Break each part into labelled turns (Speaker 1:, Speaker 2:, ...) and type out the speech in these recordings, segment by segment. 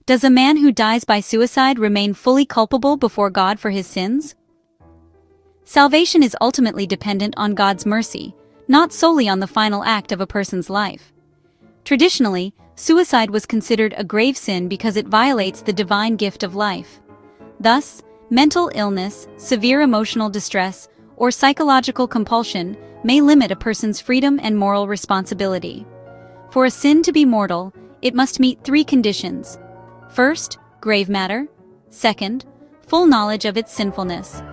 Speaker 1: Does a man who dies by suicide remain fully culpable before God for his sins? Salvation is ultimately dependent on God's mercy, not solely on the final act of a person's life. Traditionally, suicide was considered a grave sin because it violates the divine gift of life. Thus, mental illness, severe emotional distress, or psychological compulsion may limit a person's freedom and moral responsibility. For a sin to be mortal, it must meet three conditions. First, grave matter. Second, full knowledge of its sinfulness.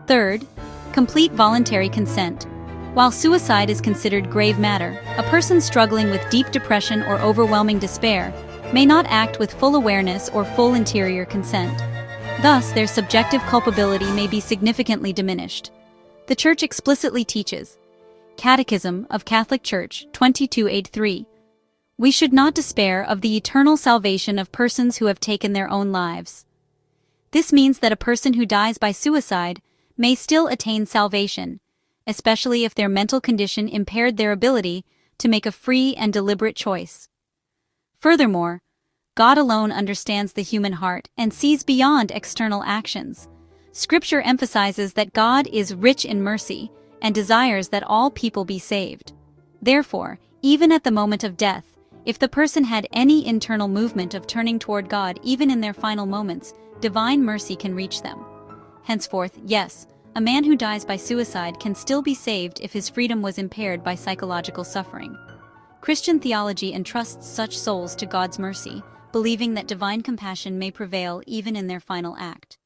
Speaker 1: Third, complete voluntary consent. While suicide is considered grave matter, a person struggling with deep depression or overwhelming despair may not act with full awareness or full interior consent. Thus, their subjective culpability may be significantly diminished. The Church explicitly teaches, Catechism of Catholic Church 2283, we should not despair of the eternal salvation of persons who have taken their own lives. This means that a person who dies by suicide may still attain salvation, especially if their mental condition impaired their ability to make a free and deliberate choice. Furthermore, God alone understands the human heart and sees beyond external actions. Scripture emphasizes that God is rich in mercy and desires that all people be saved. Therefore, even at the moment of death, if the person had any internal movement of turning toward God even in their final moments, divine mercy can reach them. Henceforth, yes, a man who dies by suicide can still be saved if his freedom was impaired by psychological suffering. Christian theology entrusts such souls to God's mercy, believing that divine compassion may prevail even in their final act.